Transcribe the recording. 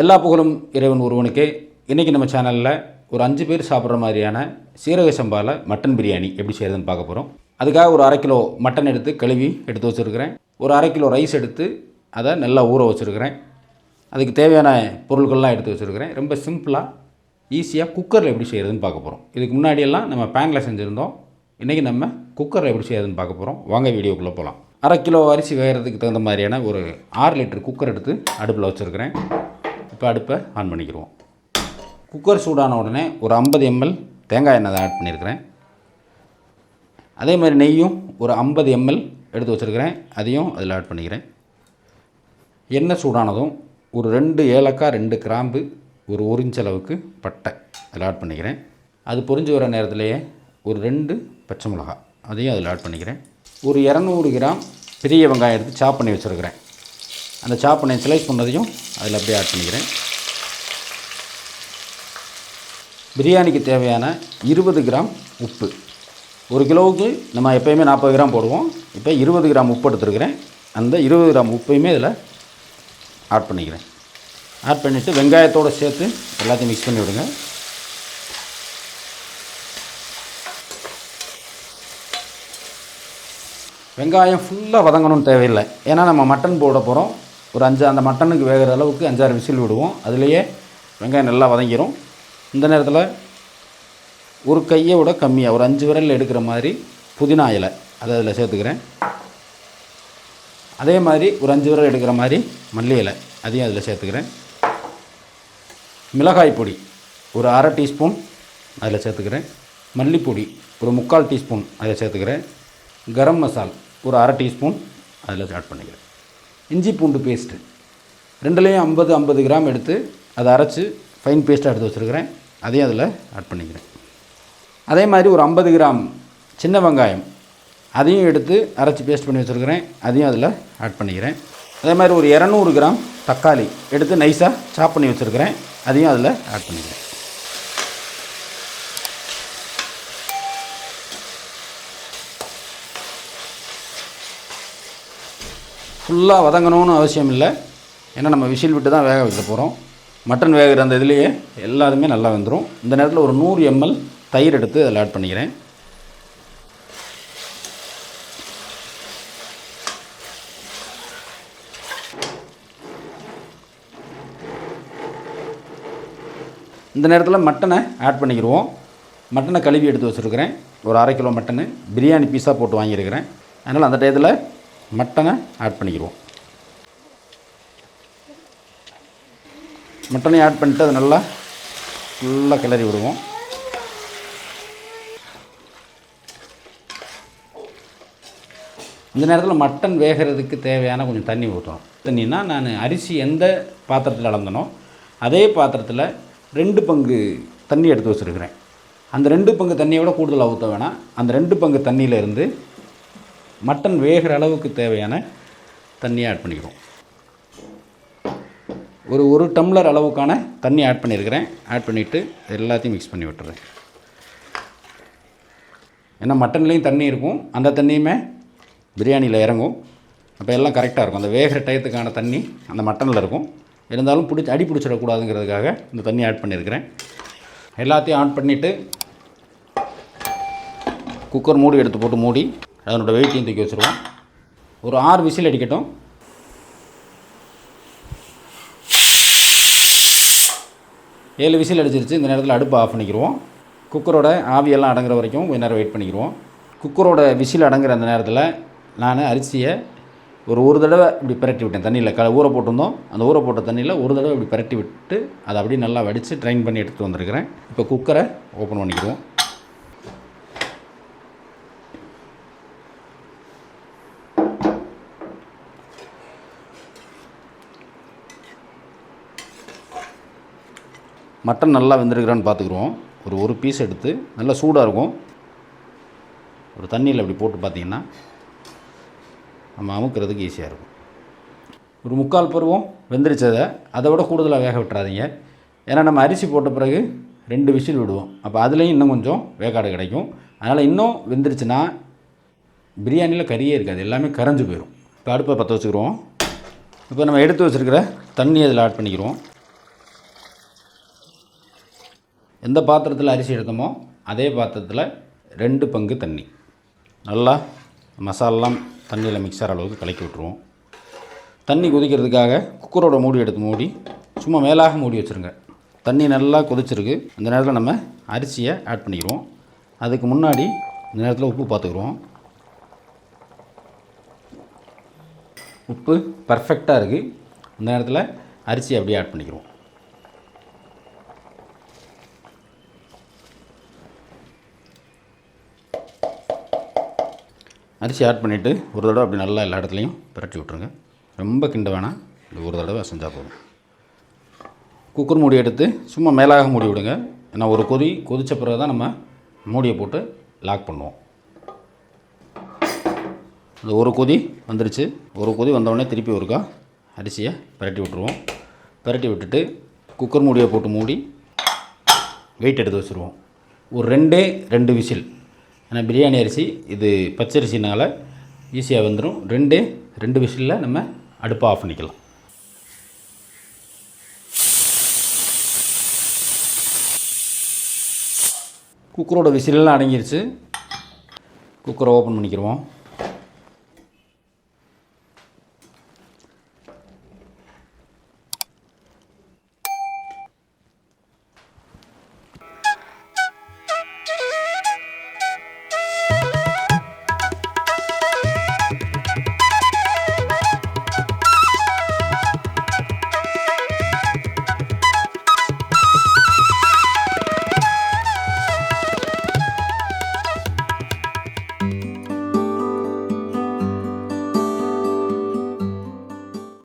எல்லா புகழும் இறைவன் ஒருவனுக்கே. இன்றைக்கி நம்ம சேனலில் ஒரு 5 பேர் சாப்பிட்ற மாதிரியான சீரக சம்பாவில் மட்டன் பிரியாணி எப்படி செய்கிறதுன்னு பார்க்க போகிறோம். அதுக்காக ஒரு 1/2 கிலோ மட்டன் எடுத்து கழுவி எடுத்து வச்சுருக்கிறேன். ஒரு 1/2 கிலோ ரைஸ் எடுத்து அதை நல்லா ஊற வச்சுருக்கிறேன். அதுக்கு தேவையான பொருட்கள்லாம் எடுத்து வச்சுருக்கிறேன். ரொம்ப சிம்பிளாக ஈஸியாக குக்கரில் எப்படி செய்கிறதுன்னு பார்க்க போகிறோம். இதுக்கு முன்னாடியெல்லாம் நம்ம பேனில் செஞ்சுருந்தோம். இன்றைக்கி நம்ம குக்கரில் எப்படி செய்கிறதுன்னு பார்க்க போகிறோம். வாங்க வீடியோக்குள்ளே போகலாம். 1/2 கிலோ அரிசி வேகிறதுக்கு தகுந்த மாதிரியான ஒரு 6 லிட்டர் குக்கர் எடுத்து அடுப்பில் வச்சுருக்கிறேன். இப்போ அடுப்பை ஆன் பண்ணிக்கிடுவோம். குக்கர் சூடான உடனே ஒரு 50 ml தேங்காய் எண்ணெய் ஆட் பண்ணியிருக்கிறேன். அதே மாதிரி நெய்யும் ஒரு 50 ml எடுத்து வச்சுருக்கிறேன். அதையும் அதில் ஆட் பண்ணிக்கிறேன். எண்ணெய் சூடானதும் ஒரு 2 ஏலக்காய், 2 கிராம்பு, ஒரு இன்ச் அளவுக்கு பட்டை அதில் ஆட் பண்ணிக்கிறேன். அது பொரிஞ்சு வர நேரத்திலேயே ஒரு 2 பச்சை மிளகாய் அதையும் அதில் ஆட் பண்ணிக்கிறேன். ஒரு 200 கிராம் பெரிய வெங்காயம் எடுத்து சாப் பண்ணி வச்சுருக்கிறேன். அந்த சாப் பண்ணி ஸ்லைஸ் பண்ணதையும் அதில் அப்படியே ஆட் பண்ணிக்கிறேன். பிரியாணிக்கு தேவையான 20 கிராம் உப்பு. 1 கிலோவுக்கு நம்ம எப்போயுமே 40 கிராம் போடுவோம். இப்போ 20 கிராம் உப்பு எடுத்துருக்கிறேன். அந்த 20 கிராம் உப்பையுமே இதில் ஆட் பண்ணிக்கிறேன். ஆட் பண்ணிவிட்டு வெங்காயத்தோடு சேர்த்து எல்லாத்தையும் மிக்ஸ் பண்ணி விடுங்க. வெங்காயம் ஃபுல்லாக வதங்கணும்னு தேவையில்லை. ஏன்னா நம்ம மட்டன் போட போகிறோம். ஒரு 5 அந்த மட்டனுக்கு வேகிற அளவுக்கு 5-6 விசில் விடுவோம். அதுலேயே வெங்காயம் நல்லா வதங்கிடும். இந்த நேரத்தில் ஒரு கையை விட கம்மியாக ஒரு 5 விரல் எடுக்கிற மாதிரி புதினா இலை அதை அதில் சேர்த்துக்கிறேன். அதே மாதிரி ஒரு 5 விரல் எடுக்கிற மாதிரி மல்லி இலை அதையும் அதில் சேர்த்துக்கிறேன். மிளகாய் பொடி ஒரு 1/2 டீஸ்பூன் அதில் சேர்த்துக்கிறேன். மல்லிப்பொடி ஒரு 3/4 டீஸ்பூன் அதில் சேர்த்துக்கிறேன். கரம் மசால் ஒரு 1/2 டீஸ்பூன் அதில் ஆட் பண்ணிக்கிறேன். இஞ்சி பூண்டு பேஸ்ட்டு 2லேயும் 50 கிராம் எடுத்து அதை அரைச்சி ஃபைன் பேஸ்ட்டாக எடுத்து வச்சுருக்கிறேன். அதையும் அதில் ஆட் பண்ணிக்கிறேன். அதே மாதிரி ஒரு 50 கிராம் சின்ன வெங்காயம் அதையும் எடுத்து அரைச்சி பேஸ்ட் பண்ணி வச்சுருக்கிறேன். அதையும் அதில் ஆட் பண்ணிக்கிறேன். அதே மாதிரி ஒரு 200 கிராம் தக்காளி எடுத்து நைஸாக சாப் பண்ணி வச்சுருக்கிறேன். அதையும் அதில் ஆட் பண்ணிக்கிறேன். ஃபுல்லாக வதங்கணும்னு அவசியம் இல்லை. ஏன்னா நம்ம விசில் விட்டு தான் வேக வைக்க போகிறோம். மட்டன் வேகிற அந்த இதுலேயே எல்லாருமே நல்லா வந்துடும். இந்த நேரத்தில் ஒரு 100 ml தயிர் எடுத்து அதில் ஆட் பண்ணிக்கிறேன். இந்த நேரத்தில் மட்டனை ஆட் பண்ணிக்கிடுவோம். மட்டனை கழுவி எடுத்து வச்சுருக்கிறேன். ஒரு 1/2 கிலோ மட்டனு பிரியாணி பீஸாக போட்டு வாங்கியிருக்கிறேன். அதனால் அந்த டயத்தில் மட்டனை ஆட் பண்ணிக்கிடுவோம். மட்டனை ஆட் பண்ணிட்டு அதை நல்லா ஃபுல்லாக கிளறி விடுவோம். இந்த நேரத்தில் மட்டன் வேகிறதுக்கு தேவையான கொஞ்சம் தண்ணி ஊற்றணும். தண்ணின்னா நான் அரிசி எந்த பாத்திரத்தில் அளந்தனோ அதே பாத்திரத்தில் 2 பங்கு தண்ணி எடுத்து வச்சுருக்கிறேன். அந்த 2 பங்கு தண்ணியை விட கூடுதலாக ஊற்ற வேணாம். அந்த 2 பங்கு தண்ணியிலேருந்து மட்டன் வேகிற அளவுக்கு தேவையான தண்ணியை ஆட் பண்ணிக்கிறோம். ஒரு டம்ளர் அளவுக்கான தண்ணி ஆட் பண்ணியிருக்கிறேன். ஆட் பண்ணிவிட்டு எல்லாத்தையும் மிக்ஸ் பண்ணி விட்டுறேன். ஏன்னா மட்டன்லேயும் தண்ணி இருக்கும். அந்த தண்ணியுமே பிரியாணியில் இறங்கும். அப்போ எல்லாம் கரெக்டாக இருக்கும். அந்த வேகிற டயத்துக்கான தண்ணி அந்த மட்டனில் இருக்கும். இருந்தாலும் அடி பிடிச்சிடக்கூடாதுங்கிறதுக்காக இந்த தண்ணி ஆட் பண்ணியிருக்கிறேன். எல்லாத்தையும் ஆட் பண்ணிவிட்டு குக்கர் மூடி எடுத்து போட்டு மூடி அதனோட வெயிட்டையும் தூக்கி வச்சுருவோம். ஒரு 6 விசில் அடிக்கட்டும். ஏழு விசில் அடிச்சிருச்சு. இந்த நேரத்தில் அடுப்பை ஆஃப் பண்ணிக்கிடுவோம். குக்கரோட ஆவியெல்லாம் அடங்குற வரைக்கும் கொஞ்ச நேரம் வெயிட் பண்ணிக்கிடுவோம். குக்கரோட விசில் அடங்குற அந்த நேரத்தில் நான் அரிசியை ஒரு தடவை இப்படி பிரட்டி விட்டேன். தண்ணியில் ஊற போட்டிருந்தோம். அந்த ஊற போட்ட தண்ணியில் ஒரு தடவை இப்படி பிரட்டி விட்டு அதை அப்படியே நல்லா வடித்து ட்ரைன் பண்ணி எடுத்துகிட்டு வந்திருக்கிறேன். இப்போ குக்கரை ஓப்பன் பண்ணிக்கிடுவோம். மட்டன் நல்லா வெந்திருக்கிறான்னு பார்த்துக்குருவோம். ஒரு பீஸ் எடுத்து நல்லா சூடாக இருக்கும். ஒரு தண்ணியில் அப்படி போட்டு பார்த்திங்கன்னா நம்ம அமுக்கிறதுக்கு ஈஸியாக இருக்கும். ஒரு 3/4 பருவம் வெந்திரிச்சதை அதை விட கூடுதலாக வேக விட்டுறாதீங்க. ஏன்னா நம்ம அரிசி போட்ட பிறகு 2 விசில் விடுவோம். அப்போ அதுலேயும் இன்னும் கொஞ்சம் வேக்காடு கிடைக்கும். அதனால் இன்னும் வெந்திரிச்சுன்னா பிரியாணியில் கறியே இருக்காது, எல்லாமே கரைஞ்சி போயிடும். இப்போ அடுப்பை பற்ற வச்சுக்கிறோம். இப்போ நம்ம எடுத்து வச்சுருக்கிற தண்ணி அதில் ஆட் பண்ணிக்கிறோம். எந்த பாத்திரத்தில் அரிசி எடுத்தோமோ அதே பாத்திரத்தில் 2 பங்கு தண்ணி. நல்லா மசாலாம் தண்ணியில் மிக்சர் அளவுக்கு கலக்கி விட்ருவோம். தண்ணி கொதிக்கிறதுக்காக குக்கரோட மூடி எடுத்து மூடி சும்மா மேலாக மூடி வச்சுருங்க. தண்ணி நல்லா கொதிச்சிருக்கு. இந்த நேரத்தில் நம்ம அரிசியை ஆட் பண்ணிக்கிறோம். அதுக்கு முன்னாடி இந்த நேரத்தில் உப்பு பார்த்துக்குறோம். உப்பு பர்ஃபெக்டாக இருக்குது. இந்த நேரத்தில் அரிசியை அப்படியே ஆட் பண்ணிக்கிறோம். அரிசி ஆட் பண்ணிவிட்டு ஒரு தடவை அப்படி நல்லா எல்லா இடத்துலையும் பிரட்டி விட்ருங்க. ரொம்ப கிண்ட வேணாம், இது ஒரு தடவை செஞ்சால் போதும். குக்கர் மூடி எடுத்து சும்மா மேலாக மூடி விடுங்க. ஏன்னா ஒரு கொதி கொதித்த பிறகு தான் நம்ம மூடியை போட்டு லாக் பண்ணுவோம். அது ஒரு கொதி வந்துருச்சு. ஒரு கொதி வந்தோடனே திருப்பி ஒருக்கா அரிசியை பிரட்டி விட்டுருவோம். பிரட்டி விட்டுட்டு குக்கர் மூடியை போட்டு மூடி வெயிட் எடுத்து வச்சுருவோம். ஒரு 2 விசில். ஏன்னா பிரியாணி அரிசி இது பச்சரிசினால் ஈஸியாக வந்துடும். 2 விசிலில் நம்ம அடுப்பை ஆஃப் பண்ணிக்கலாம். குக்கரோட விசிலெலாம் அடங்கிருச்சு. குக்கரை ஓப்பன் பண்ணிக்கிறோம்.